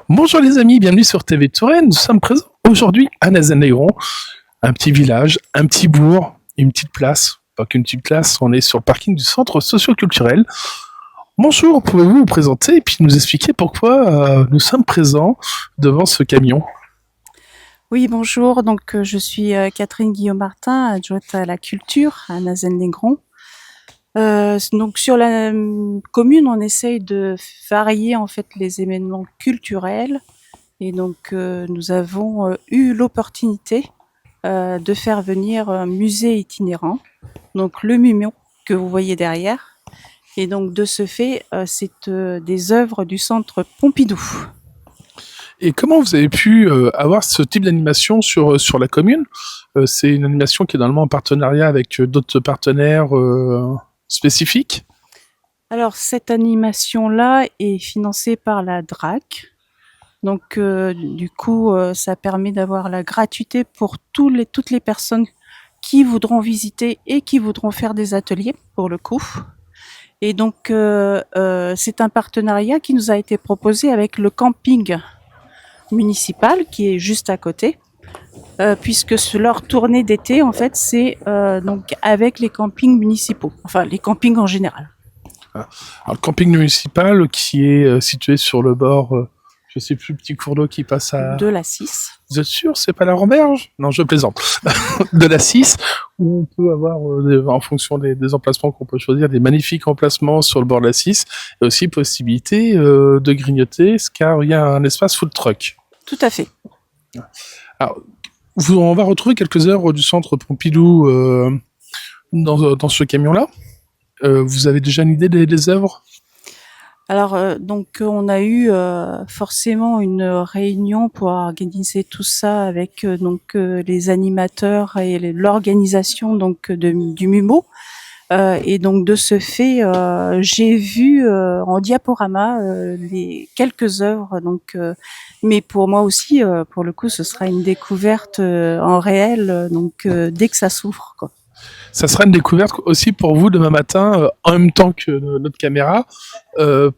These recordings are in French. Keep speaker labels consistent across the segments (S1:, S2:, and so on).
S1: Bonjour les amis, bienvenue sur TV Touraine. Nous sommes présents aujourd'hui à Nazaire-Négron, un petit village, un petit bourg, une petite place. Pas qu'une petite place, on est sur le parking du centre socio-culturel. Bonjour, pouvez-vous vous présenter et puis nous expliquer pourquoi nous sommes présents devant ce camion?
S2: Oui, bonjour. Donc, je suis Catherine Guillaume-Martin, adjointe à la culture à Nazaire-Négron. Donc, sur la commune, on essaye de varier en fait les événements culturels. Et donc, nous avons eu l'opportunité de faire venir un musée itinérant, donc le Mumon que vous voyez derrière. Et donc, de ce fait, c'est des œuvres du centre Pompidou.
S1: Et comment vous avez pu avoir ce type d'animation sur la commune? C'est une animation qui est normalement en partenariat avec d'autres partenaires spécifiques?
S2: Alors, cette animation-là est financée par la DRAC. Donc, du coup, ça permet d'avoir la gratuité pour toutes les personnes qui voudront visiter et qui voudront faire des ateliers, pour le coup. Et donc, c'est un partenariat qui nous a été proposé avec le camping municipal qui est juste à côté, puisque leur tournée d'été, en fait, c'est donc avec les campings municipaux, enfin les campings en général.
S1: Alors, le camping municipal qui est situé sur le bord, je sais plus, le petit cours d'eau qui passe à...
S2: De la 6.
S1: Vous êtes sûr, c'est pas la Ramberge? Non, je plaisante. De la 6, où on peut avoir, en fonction des emplacements qu'on peut choisir, des magnifiques emplacements sur le bord de la 6, et aussi possibilité de grignoter, car il y a un espace food truck.
S2: Tout à fait.
S1: Alors, on va retrouver quelques œuvres du centre Pompidou dans ce camion-là. Vous avez déjà une idée des œuvres?
S2: Alors, donc, on a eu forcément une réunion pour organiser tout ça avec donc les animateurs et l'organisation donc du MUMO. Et donc de ce fait, j'ai vu en diaporama les quelques œuvres. Donc, mais pour moi aussi, pour le coup, ce sera une découverte en réel. Donc, dès que ça s'ouvre, quoi.
S1: Ça sera une découverte aussi pour vous demain matin, en même temps que notre caméra,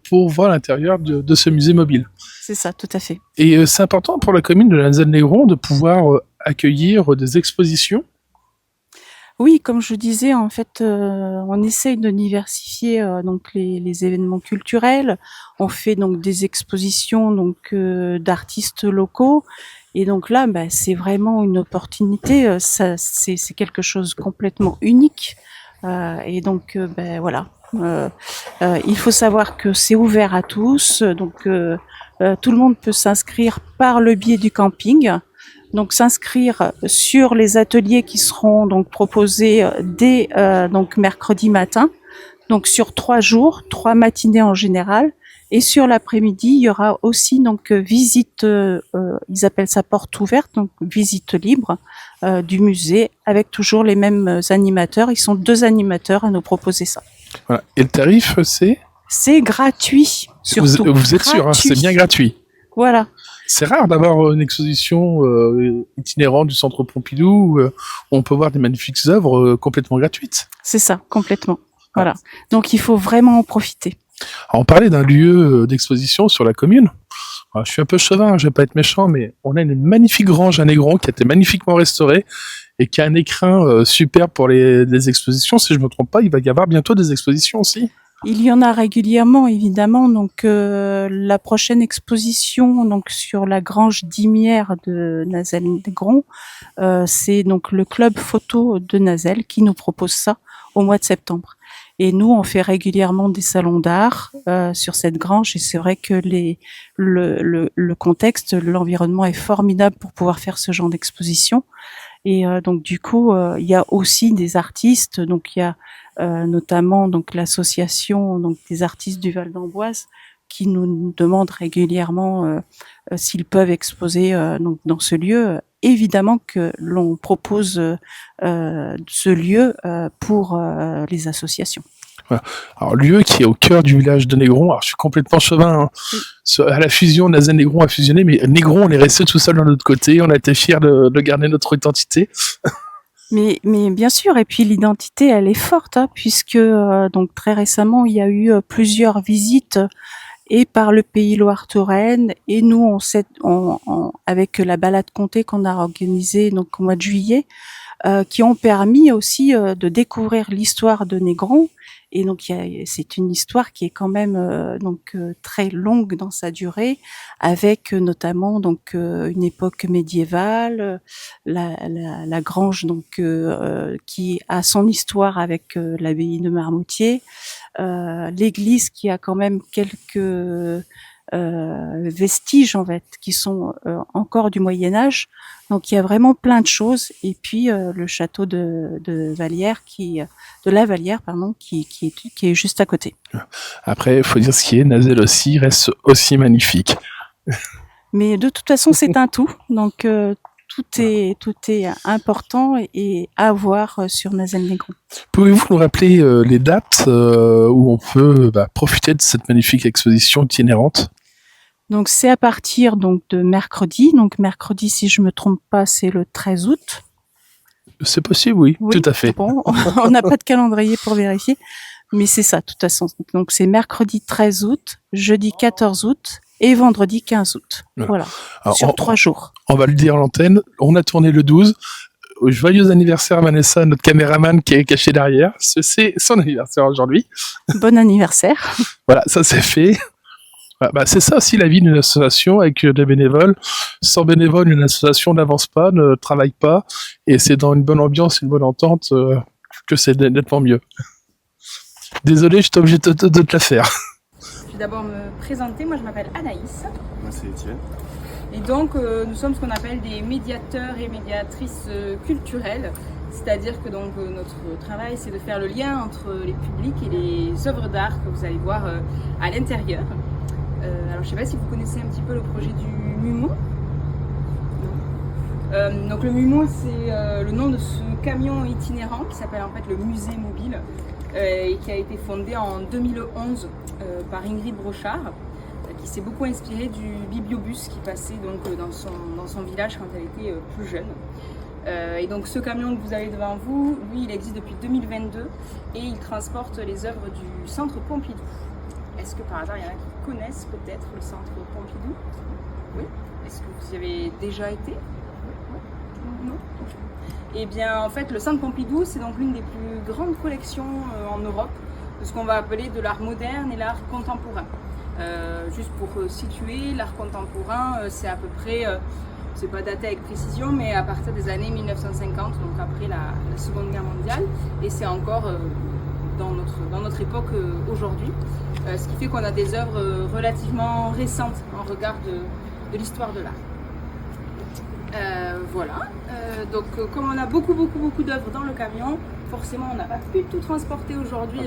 S1: pour voir l'intérieur de ce musée mobile.
S2: C'est ça, tout à fait.
S1: Et c'est important pour la commune de Nazaire-Négron de pouvoir accueillir des expositions.
S2: Oui, comme je disais, en fait, on essaye de diversifier donc les événements culturels. On fait donc des expositions donc d'artistes locaux. Et donc là, bah, c'est vraiment une opportunité. Ça, c'est quelque chose complètement unique. Et donc, ben voilà. Il faut savoir que c'est ouvert à tous. Donc, tout le monde peut s'inscrire par le biais du camping. Donc s'inscrire sur les ateliers qui seront donc proposés dès donc mercredi matin. Donc sur 3 jours, 3 matinées en général. Et sur l'après-midi, il y aura aussi donc visite, ils appellent ça porte ouverte, donc visite libre du musée avec toujours les mêmes animateurs. Ils sont 2 animateurs à nous proposer ça.
S1: Voilà. Et le tarif, c'est?
S2: C'est gratuit, surtout.
S1: Vous êtes sûr, hein, c'est bien gratuit.
S2: Voilà.
S1: C'est rare d'avoir une exposition itinérante du centre Pompidou où on peut voir des magnifiques œuvres complètement gratuites.
S2: C'est ça, complètement. Voilà. Donc il faut vraiment en profiter.
S1: Alors, on parlait d'un lieu d'exposition sur la commune. Alors, je suis un peu chauvin, je vais pas être méchant, mais on a une magnifique grange à Négron qui a été magnifiquement restaurée et qui a un écrin super pour les expositions. Si je me trompe pas, il va y avoir bientôt des expositions aussi.
S2: Il y en a régulièrement, évidemment. Donc, la prochaine exposition, donc sur la grange d'Imière de Nazaire-Négron, c'est donc le club photo de Nazelle qui nous propose ça au mois de septembre. Et nous, on fait régulièrement des salons d'art sur cette grange. Et c'est vrai que le contexte, l'environnement est formidable pour pouvoir faire ce genre d'exposition. Et donc du coup, il y a aussi des artistes. Donc il y a notamment donc l'association donc des artistes du Val d'Amboise qui nous demandent régulièrement s'ils peuvent exposer donc dans ce lieu. Évidemment que l'on propose ce lieu pour les associations.
S1: Voilà. Alors, lieu qui est au cœur du village de Négron. Alors, je suis complètement chauvin. Hein. Oui. À la fusion, Nazaire-Négron a fusionné, mais Négron, on est resté tout seul de notre côté. On a été fiers de garder notre identité.
S2: Mais bien sûr, et puis l'identité, elle est forte, hein, puisque donc très récemment, il y a eu plusieurs visites et par le Pays Loire-Touraine. Et nous, avec la balade Comté qu'on a organisée donc au mois de juillet, qui ont permis aussi de découvrir l'histoire de Négron. Et donc c'est une histoire qui est quand même très longue dans sa durée, avec notamment donc une époque médiévale, la grange donc qui a son histoire avec l'abbaye de Marmoutier, l'église qui a quand même quelques vestiges en fait qui sont encore du Moyen Âge. Donc il y a vraiment plein de choses. Et puis le château de Vallière de la Vallière pardon qui est juste à côté.
S1: Après, il faut dire ce qui est, Nazelles aussi reste aussi magnifique.
S2: Mais de toute façon, c'est un tout. Donc tout est important et à voir sur Nazelles-Négron.
S1: Pouvez-vous nous rappeler les dates où on peut profiter de cette magnifique exposition itinérante?
S2: Donc c'est à partir donc de mercredi. Donc mercredi, si je me trompe pas, c'est le 13 août.
S1: C'est possible, oui, tout à fait.
S2: Bon, on n'a pas de calendrier pour vérifier, mais c'est ça, de toute façon. Donc c'est mercredi 13 août, jeudi 14 août et vendredi 15 août. Voilà, alors, sur 3 jours.
S1: On va le dire à l'antenne, on a tourné le 12. Joyeux anniversaire à Vanessa, notre caméraman qui est caché derrière. C'est son anniversaire aujourd'hui.
S2: Bon anniversaire.
S1: Voilà, ça c'est fait. C'est ça aussi la vie d'une association avec des bénévoles. Sans bénévoles, une association n'avance pas, ne travaille pas, et c'est dans une bonne ambiance, une bonne entente que c'est nettement mieux. Désolé, je suis obligé de te la faire.
S3: Je vais d'abord me présenter, moi je m'appelle Anaïs.
S4: Moi c'est Étienne.
S3: Et donc nous sommes ce qu'on appelle des médiateurs et médiatrices culturelles. C'est-à-dire que donc notre travail c'est de faire le lien entre les publics et les œuvres d'art que vous allez voir à l'intérieur. Alors je ne sais pas si vous connaissez un petit peu le projet du MUMO. Donc le MUMO c'est le nom de ce camion itinérant qui s'appelle en fait le musée mobile et qui a été fondé en 2011 par Ingrid Brochard qui s'est beaucoup inspirée du bibliobus qui passait donc dans son village quand elle était plus jeune. Et donc ce camion que vous avez devant vous, lui il existe depuis 2022 et il transporte les œuvres du centre Pompidou. Est-ce que par hasard, il y en a qui connaissent peut-être le centre Pompidou? Oui. Est-ce que vous y avez déjà été? Oui. Non. Eh bien, en fait, le centre Pompidou, c'est donc l'une des plus grandes collections en Europe de ce qu'on va appeler de l'art moderne et l'art contemporain. Juste pour situer, l'art contemporain, c'est à peu près, c'est pas daté avec précision, mais à partir des années 1950, donc après la Seconde Guerre mondiale, et c'est encore dans notre époque aujourd'hui, ce qui fait qu'on a des œuvres relativement récentes en regard de l'histoire de l'art. Voilà, donc comme on a beaucoup d'œuvres dans le camion, forcément on n'a pas pu tout transporter aujourd'hui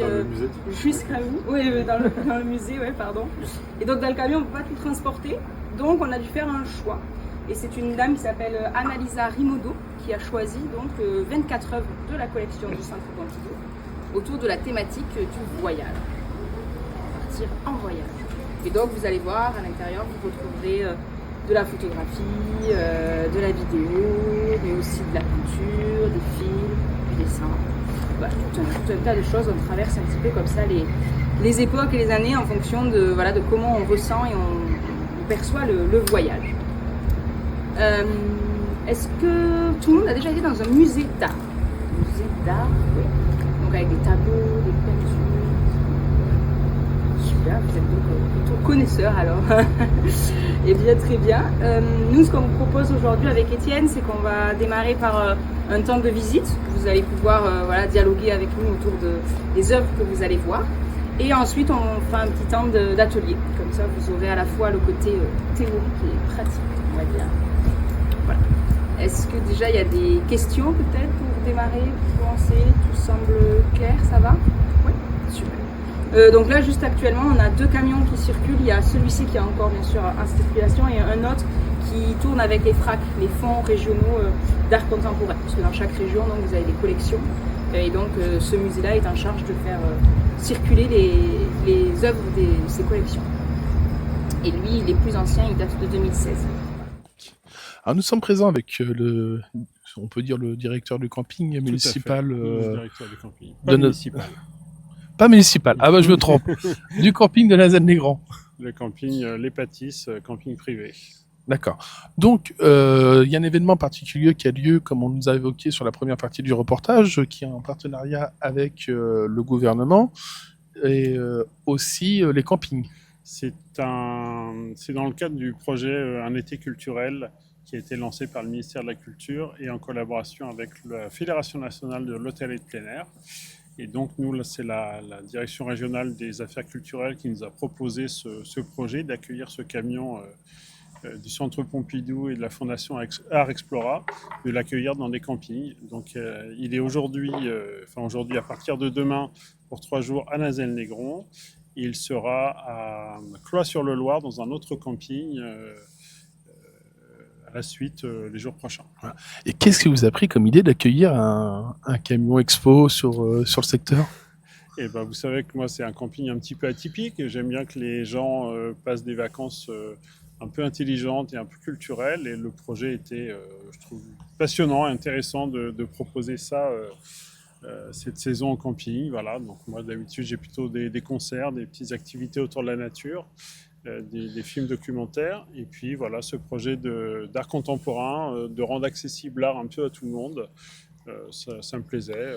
S3: jusqu'à vous. Oui, dans le musée, ouais, pardon. Et donc dans le camion on ne peut pas tout transporter, donc on a dû faire un choix. Et c'est une dame qui s'appelle Annalisa Rimodo qui a choisi donc 24 œuvres de la collection du Centre Pompidou autour de la thématique du voyage. On va partir en voyage. Et donc vous allez voir à l'intérieur, vous retrouverez de la photographie, de la vidéo, mais aussi de la peinture, des films, du dessin. Voilà, tout un tas de choses. On traverse un petit peu comme ça les époques et les années en fonction de comment on ressent et on perçoit le voyage. Est-ce que tout le monde a déjà été dans un musée d'art? Musée d'art, oui. Donc avec des tableaux, des peintures. Super, vous êtes donc plutôt connaisseurs alors. Et bien, très bien. Nous, ce qu'on vous propose aujourd'hui avec Étienne, c'est qu'on va démarrer par un temps de visite. Vous allez pouvoir dialoguer avec nous autour des œuvres que vous allez voir. Et ensuite, on fera un petit temps d'atelier. Comme ça, vous aurez à la fois le côté théorique et pratique, on va dire. Voilà. Est-ce que déjà il y a des questions peut-être pour démarrer, pour commencer? Tout semble clair, ça va? Oui, super. Donc là, juste actuellement, on a 2 camions qui circulent. Il y a celui-ci qui est encore bien sûr en circulation et un autre qui tourne avec les FRAC, les fonds régionaux d'art contemporain. Parce que dans chaque région, donc, vous avez des collections. Et donc ce musée-là est en charge de faire circuler les œuvres de ces collections. Et lui, il est plus ancien, il date de 2016.
S1: Alors nous sommes présents avec on peut dire le directeur du camping municipal.
S4: Le directeur du camping.
S1: Pas municipal. Ah bah je me trompe. Du camping de Nazelles-Négron.
S4: le camping Les Pâtisses, camping privé.
S1: D'accord. Donc, il y a un événement particulier qui a lieu, comme on nous a évoqué sur la première partie du reportage, qui est en partenariat avec le gouvernement et aussi les campings.
S4: C'est dans le cadre du projet Un été culturel qui a été lancé par le ministère de la Culture et en collaboration avec la Fédération nationale de l'hôtellerie de plein air. Et donc, nous, là, c'est la direction régionale des affaires culturelles qui nous a proposé ce projet d'accueillir ce camion du Centre Pompidou et de la Fondation Art Explora, de l'accueillir dans des campings. Donc, il est aujourd'hui, à partir de demain, pour 3 jours à Nazelles-Négron. Il sera à Cloix-sur-le-Loir dans un autre camping à la suite les jours prochains.
S1: Et qu'est-ce qui vous a pris comme idée d'accueillir un camion expo sur le secteur ?
S4: Et ben, vous savez que moi, c'est un camping un petit peu atypique. J'aime bien que les gens passent des vacances un peu intelligentes et un peu culturelles. Et le projet était, je trouve, passionnant et intéressant de proposer ça cette saison en camping. Voilà. Donc moi, d'habitude, j'ai plutôt des concerts, des petites activités autour de la nature. Des films documentaires, et puis voilà, ce projet d'art contemporain, de rendre accessible l'art un peu à tout le monde, ça me plaisait.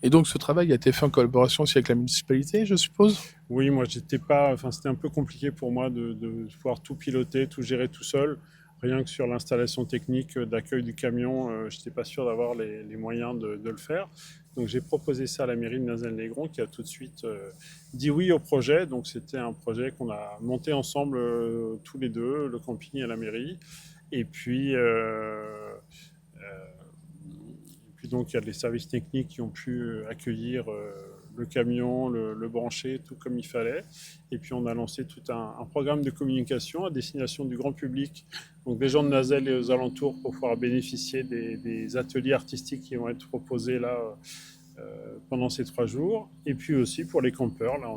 S1: Et donc ce travail a été fait en collaboration aussi avec la municipalité, je suppose ?
S4: Oui, moi c'était un peu compliqué pour moi de pouvoir tout piloter, tout gérer tout seul. Rien que sur l'installation technique d'accueil du camion, je n'étais pas sûr d'avoir les moyens de le faire. Donc j'ai proposé ça à la mairie de Nazelles-Négron qui a tout de suite dit oui au projet. Donc c'était un projet qu'on a monté ensemble tous les deux, le camping et la mairie. Et puis donc il y a les services techniques qui ont pu accueillir le camion, le brancher, tout comme il fallait. Et puis on a lancé tout un programme de communication à destination du grand public, donc des gens de Nazelles et aux alentours, pour pouvoir bénéficier des ateliers artistiques qui vont être proposés là pendant ces 3 jours. Et puis aussi pour les campeurs, là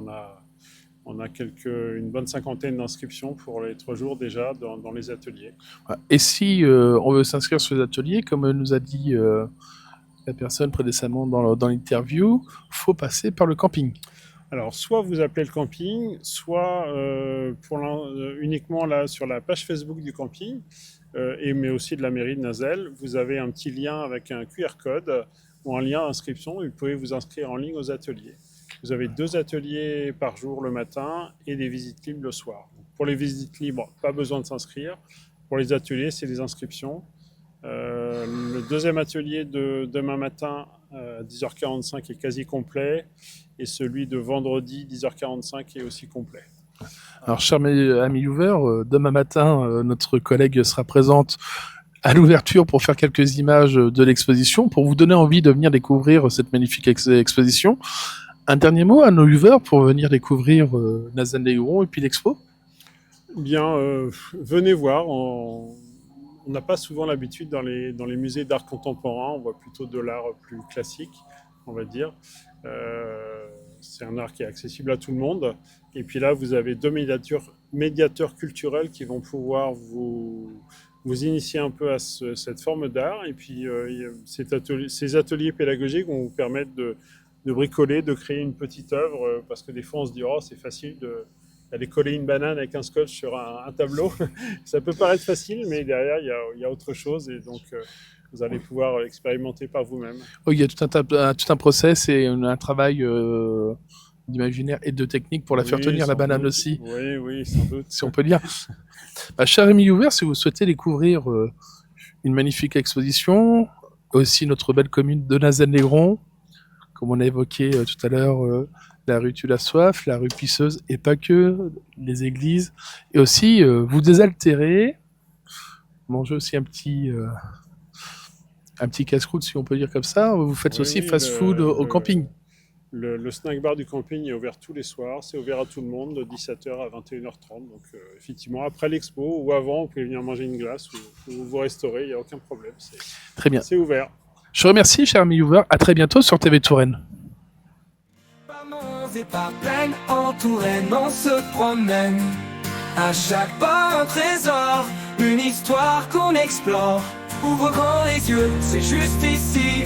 S4: on a une bonne cinquantaine d'inscriptions pour les 3 jours déjà dans les ateliers.
S1: Et si on veut s'inscrire sur les ateliers, comme nous a dit la personne précédemment dans l'interview, il faut passer par le camping.
S4: Alors, soit vous appelez le camping, soit uniquement là, sur la page Facebook du camping, mais aussi de la mairie de Nazelles, vous avez un petit lien avec un QR code ou un lien d'inscription, et vous pouvez vous inscrire en ligne aux ateliers. Vous avez 2 ateliers par jour le matin et des visites libres le soir. Donc, pour les visites libres, pas besoin de s'inscrire. Pour les ateliers, c'est des inscriptions. Le 2e atelier de demain matin à 10h45 est quasi complet, et celui de vendredi 10h45 est aussi complet.
S1: Alors, cher ami Youver, demain matin, notre collègue sera présente à l'ouverture pour faire quelques images de l'exposition, pour vous donner envie de venir découvrir cette magnifique exposition. Un dernier mot à nos Youver pour venir découvrir Nazelles-Négron et puis l'expo ?
S4: Bien, venez voir. On n'a pas souvent l'habitude dans les musées d'art contemporain, on voit plutôt de l'art plus classique, on va dire. C'est un art qui est accessible à tout le monde. Et puis là, vous avez 2 médiateurs culturels qui vont pouvoir vous initier un peu à cette forme d'art. Et puis, ces ateliers pédagogiques vont vous permettre de bricoler, de créer une petite œuvre, parce que des fois, on se dit « Oh, c'est facile d'aller coller une banane avec un scotch sur un tableau ». Ça peut paraître facile, mais derrière, il y a autre chose. Et donc, vous allez pouvoir expérimenter par vous-même.
S1: Oui, il y a tout un process et un travail d'imaginaire et de technique pour la faire tenir, la banane aussi.
S4: Oui, sans doute.
S1: Si on peut dire. Cher ami Youver, si vous souhaitez découvrir une magnifique exposition, aussi notre belle commune de Nazelles-Négron, comme on a évoqué tout à l'heure, la rue Tue-la-Soif, la rue Pisseuse, et pas que, les églises, et aussi vous désaltérer, manger aussi un petit casse-croûte, si on peut dire comme ça. Vous faites aussi fast-food au camping.
S4: Le snack bar du camping est ouvert tous les soirs. C'est ouvert à tout le monde de 17h à 21h30. Donc, effectivement, après l'expo ou avant, vous pouvez venir manger une glace ou vous restaurer. Il n'y a aucun problème.
S1: Très bien.
S4: C'est ouvert.
S1: Je vous remercie, cher ami Youver. À très bientôt sur TV Touraine.
S5: Et par plaine en Touraine, on se promène. À chaque pas un trésor, une histoire qu'on explore. Ouvre grand les yeux, c'est juste ici.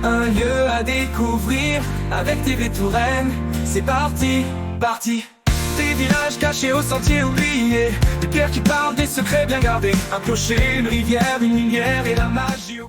S5: Un lieu à découvrir avec TV Touraine. C'est parti, parti. des villages cachés aux sentiers oubliés, des pierres qui parlent des secrets bien gardés, un clocher, une rivière, une lumière et la magie.